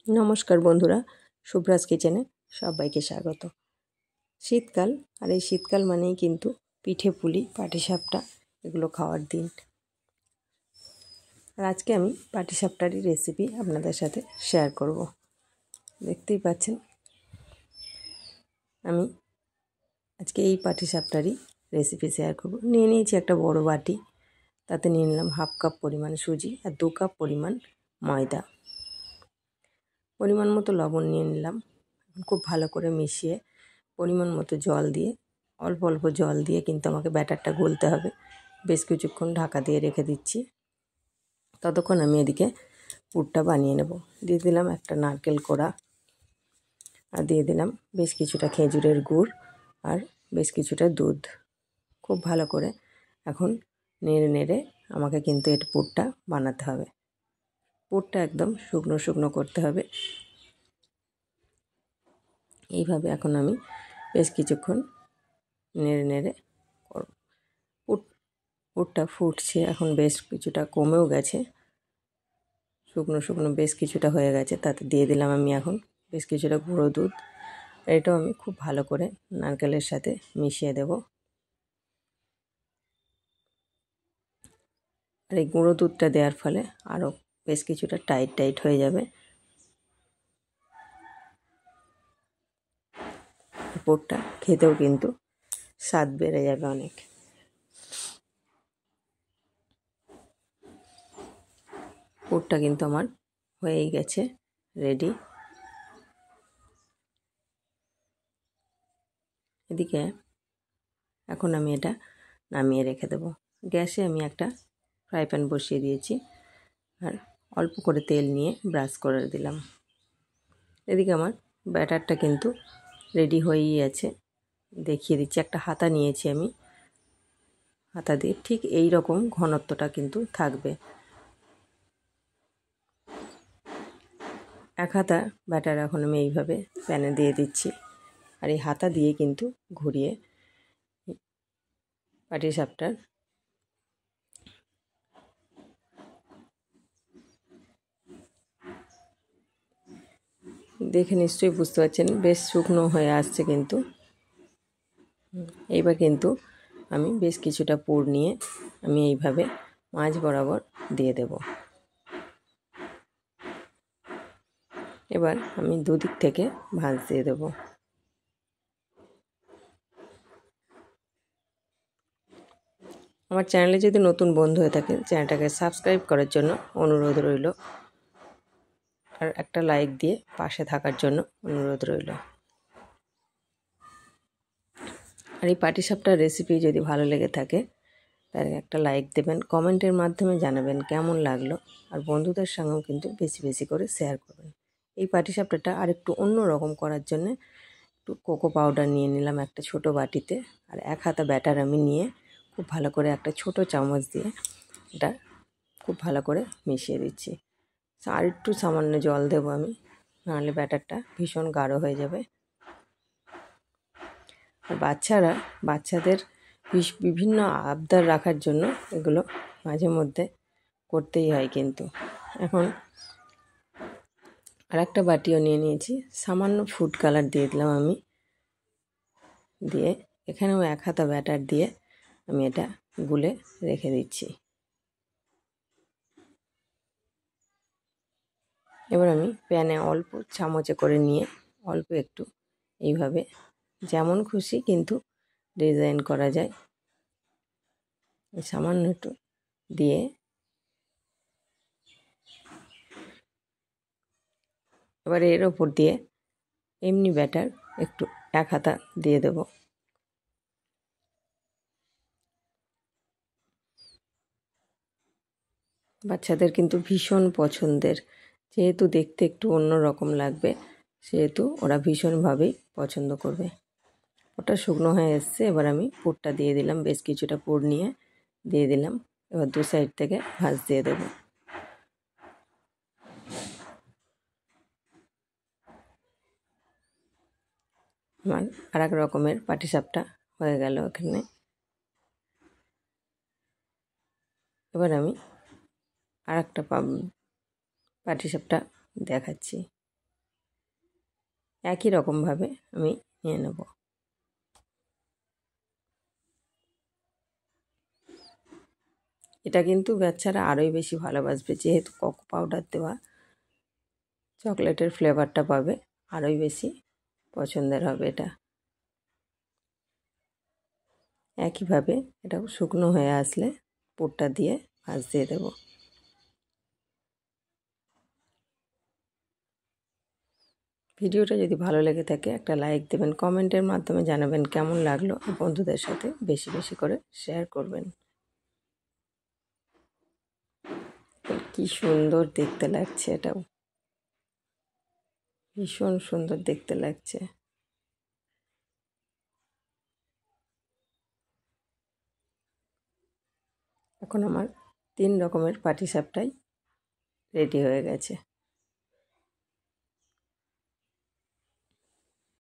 নমস্কার বন্ধুরা, শুভ্রাজ কিচেনে সবাইকে স্বাগত। শীতকাল, আর এই শীতকাল মানেই কিন্তু পিঠে পুলি পাটিসাপটা এগুলো খাওয়ার দিন। আর আজকে আমি পাটিসাপটারই রেসিপি আপনাদের সাথে শেয়ার করব। দেখতেই পাচ্ছেন আমি আজকে এই পাটিসাপটারই রেসিপি শেয়ার করব। নিয়ে নিয়েছি একটা বড় বাটি, তাতে নিয়ে নিলাম 1/2 কাপ পরিমাণ সুজি আর 2 কাপ পরিমাণ ময়দা। পরিমাণ মতো লবণ নিয়ে নিলাম। খুব ভালো করে মিশিয়ে পরিমাণ মতো জল দিয়ে, অল্প অল্প জল দিয়ে কিন্তু আমাকে ব্যাটারটা গলতে হবে। বেশ কিছুক্ষণ ঢাকা দিয়ে রেখে দিচ্ছি। ততক্ষণ আমি এদিকে পুরটা বানিয়ে নেব। দিয়ে দিলাম একটা নারকেল কোড়া, আর দিয়ে দিলাম বেশ কিছুটা খেজুরের গুড় আর বেশ কিছুটা দুধ। খুব ভালো করে এখন নেড়ে নেড়ে আমাকে কিন্তু এর পুরটা বানাতে হবে। পুরটা একদম শুকনো শুকনো করতে হবে। এইভাবে এখন আমি বেশ কিছুক্ষণ নেড়ে নেড়ে করব। পুরটা ফুটছে, এখন বেশ কিছুটা কমেও গেছে, শুকনো শুকনো বেশ কিছুটা হয়ে গেছে। তাতে দিয়ে দিলাম আমি এখন বেশ কিছুটা গুঁড়ো দুধ। এটাও আমি খুব ভালো করে নারকেলের সাথে মিশিয়ে দেব। আর এই গুঁড়ো দুধটা দেওয়ার ফলে আরও বেশ কিছুটা টাইট টাইট হয়ে যাবে। পুরটা খেতেও কিন্তু স্বাদ বেড়ে যাবে অনেক। পুরটা কিন্তু আমার হয়েই গেছে, রেডি। এদিকে এখন আমি এটা নামিয়ে রেখে দেব। গ্যাসে আমি একটা ফ্রাই প্যান বসিয়ে দিয়েছি, আর অল্প করে তেল নিয়ে ব্রাশ করে দিলাম। এদিকে আমার ব্যাটারটা কিন্তু রেডি হয়েই আছে। দেখিয়ে দিচ্ছি, একটা হাতা নিয়েছি আমি, হাতা দিয়ে ঠিক এই রকম ঘনত্বটা কিন্তু থাকবে। এক হাতা ব্যাটার এখন আমি এইভাবে প্যানে দিয়ে দিচ্ছি, আর এই হাতা দিয়ে কিন্তু ঘুরিয়ে পাটিসাপটার দেখে নিশ্চয়ই বুঝতে পারছেন বেশ শুকনো হয়ে আসছে কিন্তু। এইবার কিন্তু আমি বেশ কিছুটা পুর নিয়ে আমি এইভাবে মাঝ বরাবর দিয়ে দেব। এবার আমি দুদিক থেকে ভাঁজ দিয়ে দেব। আমার চ্যানেলে যদি নতুন বন্ধু হয়ে থাকে, চ্যানেলটাকে সাবস্ক্রাইব করার জন্য অনুরোধ রইল, আর একটা লাইক দিয়ে পাশে থাকার জন্য অনুরোধ রইল। আর এই পাটিসাপটার রেসিপি যদি ভালো লেগে থাকে তাহলে একটা লাইক দেবেন, কমেন্টের মাধ্যমে জানাবেন কেমন লাগলো, আর বন্ধুদের সঙ্গেও কিন্তু বেশি বেশি করে শেয়ার করবেন। এই পাটিসাপটাটা আর একটু অন্য রকম করার জন্য একটু কোকো পাউডার নিয়ে নিলাম একটা ছোট বাটিতে, আর এক হাতা ব্যাটার আমি নিয়ে খুব ভালো করে একটা ছোট চামচ দিয়ে এটা খুব ভালো করে মিশিয়ে দিচ্ছি। আর একটু সামান্য জল দেবো আমি, নাহলে ব্যাটারটা ভীষণ গাঢ় হয়ে যাবে। আর বাচ্চাদের বিভিন্ন আবদার রাখার জন্য এগুলো মাঝে মধ্যে করতেই হয় কিন্তু। এখন আর একটা বাটিও নিয়ে নিয়েছি, সামান্য ফুড কালার দিয়ে দিলাম আমি, দিয়ে এখানেও এক হাতা ব্যাটার দিয়ে আমি এটা গুলে রেখে দিচ্ছি। এবার আমি প্যানে অল্প চামচে করে নিয়ে অল্প একটু এইভাবে যেমন খুশি কিন্তু ডিজাইন করা যায়, সামান্য একটু দিয়ে এবার এর ওপর দিয়ে এমনি ব্যাটার একটু এক হাতা দিয়ে দেব। বাচ্চাদের কিন্তু ভীষণ পছন্দের, যেহেতু দেখতে একটু অন্য রকম লাগবে সেহেতু ওরা ভীষণভাবেই পছন্দ করবে। ওটা শুকনো হয়ে এসছে, এবার আমি পুরটা দিয়ে দিলাম, বেশ কিছুটা পুর নিয়ে দিয়ে দিলাম। এবার দু সাইড থেকে ভাঁজ দিয়ে দেব। আমার আর এক রকমের পাটিসাপটা হয়ে গেল এখানে। এবার আমি আর একটা পাটিসাপটা দেখাচ্ছি। একই রকমভাবে আমি নিয়ে নেব। এটা কিন্তু বাচ্চারা আরোই বেশি ভালোবাসবে, যেহেতু কোকো পাউডার দেওয়া, চকলেটের ফ্লেভারটা পাবে, আরোই বেশি পছন্দের হবে এটা। একইভাবে এটা শুকনো হয়ে আসলে পুরটা দিয়ে ভাঁজ দিয়ে দেব। ভিডিওটা যদি ভালো লেগে থাকে একটা লাইক দেবেন, কমেন্টের মাধ্যমে জানাবেন কেমন লাগলো, বন্ধুদের সাথে বেশি বেশি করে শেয়ার করবেন। কি সুন্দর দেখতে লাগছে, এটাও ভীষণ সুন্দর দেখতে লাগছে। এখন আমার 3 রকমের পাটিসাপটাই রেডি হয়ে গেছে।